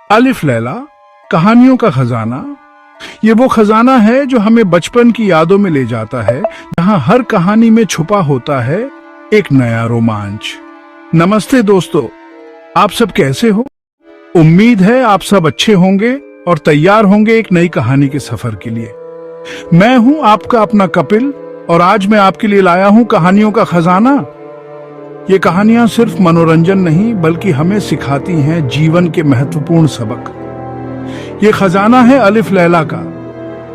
अलिफ लैला, कहानियों का खजाना। ये वो खजाना है जो हमें बचपन की यादों में ले जाता है, जहां हर कहानी में छुपा होता है एक नया रोमांच। नमस्ते दोस्तों, आप सब कैसे हो? उम्मीद है आप सब अच्छे होंगे और तैयार होंगे एक नई कहानी के सफर के लिए। मैं हूं आपका अपना कपिल और आज मैं आपके लिए लाया हूं कहानियों का खजाना। ये कहानियां सिर्फ मनोरंजन नहीं बल्कि हमें सिखाती हैं जीवन के महत्वपूर्ण सबक। ये खजाना है अलिफ लैला का,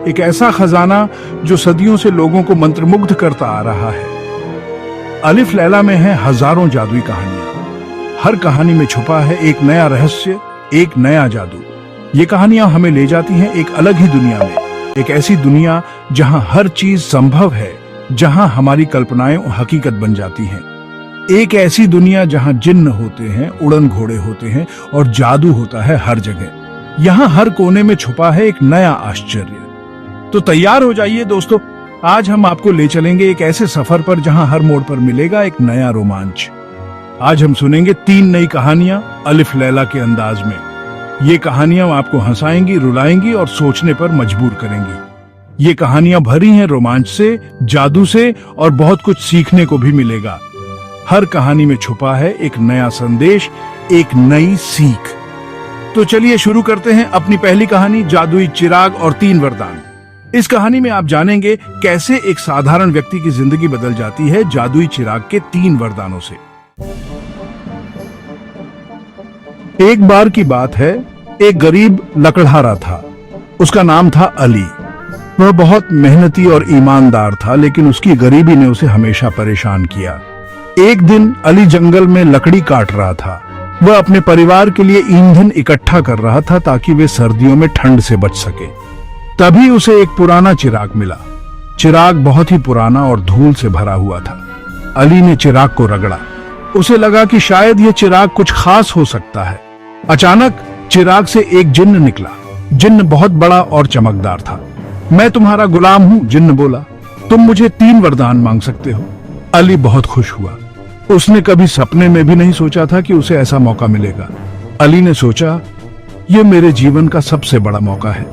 एक ऐसा खजाना जो सदियों से लोगों को मंत्रमुग्ध करता आ रहा है। अलिफ लैला में है हजारों जादुई कहानियां। हर कहानी में छुपा है एक नया रहस्य, एक नया जादू। ये कहानियां हमें ले जाती हैं एक अलग ही दुनिया में, एक ऐसी दुनिया जहां हर चीज संभव है, जहां हमारी कल्पनाएं हकीकत बन जाती हैं। एक ऐसी दुनिया जहां जिन्न होते हैं, उड़न घोड़े होते हैं और जादू होता है हर जगह। यहां हर कोने में छुपा है एक नया आश्चर्य। तो तैयार हो जाइए दोस्तों, आज हम आपको ले चलेंगे एक ऐसे सफर पर जहां हर मोड़ पर मिलेगा एक नया रोमांच। आज हम सुनेंगे 3 नई कहानियां अलिफ लैला के अंदाज में। ये कहानियां आपको हंसाएंगी, रुलाएंगी और सोचने पर मजबूर करेंगी। ये कहानियां भरी हैं रोमांच से, जादू से और बहुत कुछ सीखने को भी मिलेगा। हर कहानी में छुपा है एक नया संदेश, एक नई सीख। तो चलिए शुरू करते हैं अपनी पहली कहानी, जादुई चिराग और 3 वरदान। इस कहानी में आप जानेंगे कैसे एक साधारण व्यक्ति की जिंदगी बदल जाती है जादुई चिराग के 3 वरदानों से। एक बार की बात है, एक गरीब लकड़हारा था। उसका नाम था अली। वह बहुत मेहनती और ईमानदार था, लेकिन उसकी गरीबी ने उसे हमेशा परेशान किया। एक दिन अली जंगल में लकड़ी काट रहा था। वह अपने परिवार के लिए ईंधन इकट्ठा कर रहा था ताकि वे सर्दियों में ठंड से बच सके। तभी उसे एक पुराना चिराग मिला। चिराग बहुत ही पुराना और धूल से भरा हुआ था। अली ने चिराग को रगड़ा। उसे लगा कि शायद यह चिराग कुछ खास हो सकता है। अचानक चिराग से एक जिन्न निकला। जिन्न बहुत बड़ा और चमकदार था। मैं तुम्हारा गुलाम हूं, जिन्न बोला। तुम मुझे 3 वरदान मांग सकते हो। अली बहुत खुश हुआ। उसने कभी सपने में भी नहीं सोचा था कि उसे ऐसा मौका मिलेगा। अली ने सोचा, यह मेरे जीवन का सबसे बड़ा मौका है।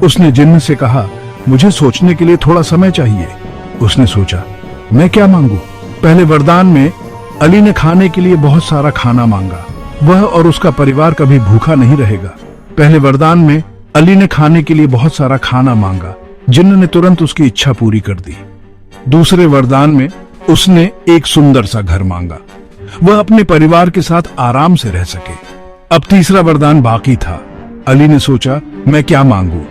उसने जिन्न से कहा, मुझे सोचने के लिए थोड़ा समय चाहिए। उसने सोचा, मैं क्या मांगू? पहले वरदान में अली ने खाने के लिए बहुत सारा खाना मांगा। वह और उसका परिवार कभी भूखा नहीं रहेगा। पहले वरदान में अली ने खाने के लिए बहुत सारा खाना मांगा। जिन्न ने तुरंत उसकी इच्छा पूरी कर दी। दूसरे वरदान में उसने एक सुंदर सा घर मांगा। वह अपने परिवार के साथ आराम से रह सके। अब तीसरा वरदान बाकी था। अली ने सोचा, मैं क्या मांगू?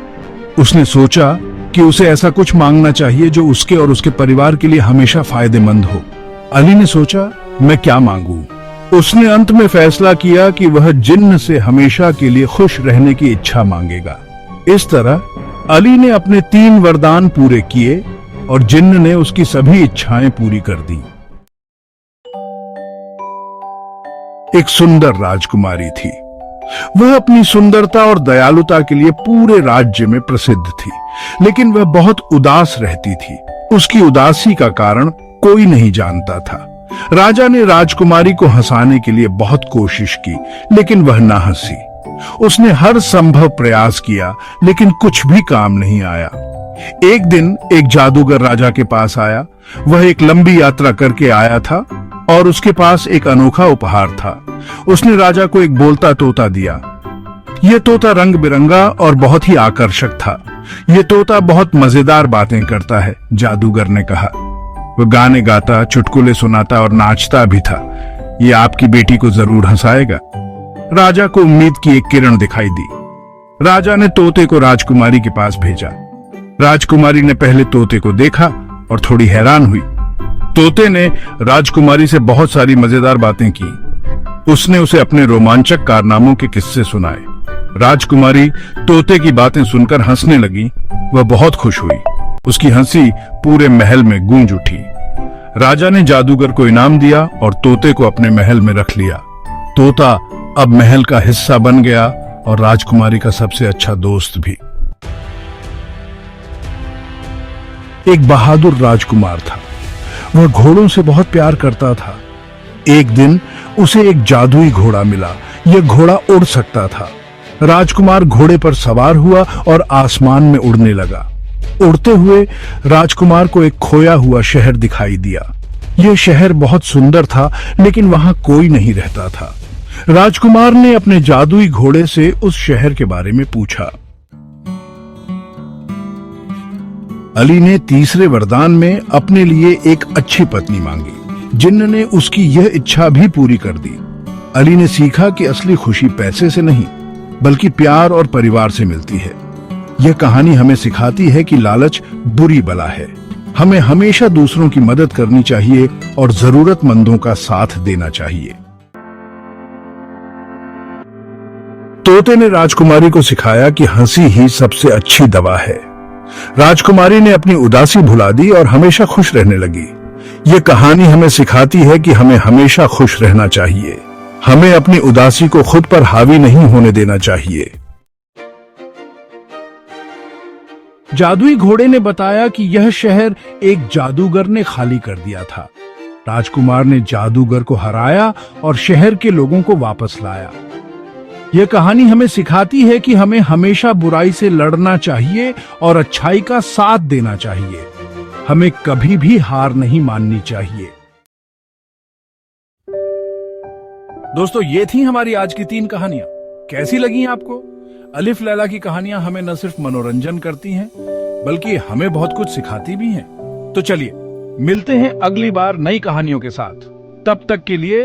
उसने सोचा कि उसे ऐसा कुछ मांगना चाहिए जो उसके और उसके परिवार के लिए हमेशा फायदेमंद हो। अली ने सोचा, मैं क्या मांगू? उसने अंत में फैसला किया कि वह जिन्न से हमेशा के लिए खुश रहने की इच्छा मांगेगा। इस तरह अली ने अपने 3 वरदान पूरे किए और जिन्न ने उसकी सभी इच्छाएं पूरी कर दी। एक सुंदर राजकुमारी थी। वह अपनी सुंदरता और दयालुता के लिए पूरे राज्य में प्रसिद्ध थी, लेकिन वह बहुत उदास रहती थी। उसकी उदासी का कारण कोई नहीं जानता था। राजा ने राजकुमारी को हंसाने के लिए बहुत कोशिश की, लेकिन वह ना हंसी। उसने हर संभव प्रयास किया, लेकिन कुछ भी काम नहीं आया। एक दिन एक जादूगर राजा के पास आया। वह एक लंबी यात्रा करके आया था और उसके पास एक अनोखा उपहार था। उसने राजा को एक बोलता तोता दिया। यह तोता रंग बिरंगा और बहुत ही आकर्षक था। यह तोता बहुत मजेदार बातें करता है, जादूगर ने कहा। वह गाने गाता, चुटकुले सुनाता और नाचता भी था। यह आपकी बेटी को जरूर हंसाएगा। राजा को उम्मीद की एक किरण दिखाई दी। राजा ने तोते को राजकुमारी के पास भेजा। राजकुमारी ने पहले तोते को देखा और थोड़ी हैरान हुई। तोते ने राजकुमारी से बहुत सारी मजेदार बातें की। उसने उसे अपने रोमांचक कारनामों के किस्से सुनाए। राजकुमारी तोते की बातें सुनकर हंसने लगी। वह बहुत खुश हुई। उसकी हंसी पूरे महल में गूंज उठी। राजा ने जादूगर को इनाम दिया और तोते को अपने महल में रख लिया। तोता अब महल का हिस्सा बन गया और राजकुमारी का सबसे अच्छा दोस्त भी। एक बहादुर राजकुमार था। वह घोड़ों से बहुत प्यार करता था। एक दिन उसे एक जादुई घोड़ा मिला। यह घोड़ा उड़ सकता था। राजकुमार घोड़े पर सवार हुआ और आसमान में उड़ने लगा। उड़ते हुए राजकुमार को एक खोया हुआ शहर दिखाई दिया। यह शहर बहुत सुंदर था, लेकिन वहां कोई नहीं रहता था। राजकुमार ने अपने जादुई घोड़े से उस शहर के बारे में पूछा। अली ने तीसरे वरदान में अपने लिए एक अच्छी पत्नी मांगी। जिन्न ने उसकी यह इच्छा भी पूरी कर दी। अली ने सीखा कि असली खुशी पैसे से नहीं, बल्कि प्यार और परिवार से मिलती है। यह कहानी हमें सिखाती है कि लालच बुरी बला है। हमें हमेशा दूसरों की मदद करनी चाहिए और जरूरतमंदों का साथ देना चाहिए। तोते ने राजकुमारी को सिखाया कि हंसी ही सबसे अच्छी दवा है। राजकुमारी ने अपनी उदासी भुला दी और हमेशा खुश रहने लगी। यह कहानी हमें सिखाती है कि हमें हमेशा खुश रहना चाहिए। हमें अपनी उदासी को खुद पर हावी नहीं होने देना चाहिए। जादुई घोड़े ने बताया कि यह शहर एक जादूगर ने खाली कर दिया था। राजकुमार ने जादूगर को हराया और शहर के लोगों को वापस लाया। यह कहानी हमें सिखाती है कि हमें हमेशा बुराई से लड़ना चाहिए और अच्छाई का साथ देना चाहिए। हमें कभी भी हार नहीं माननी चाहिए। दोस्तों, ये थी हमारी आज की 3 कहानियां। कैसी लगी आपको? अलिफ लैला की कहानियां हमें न सिर्फ मनोरंजन करती हैं, बल्कि हमें बहुत कुछ सिखाती भी हैं। तो चलिए मिलते हैं अगली बार नई कहानियों के साथ। तब तक के लिए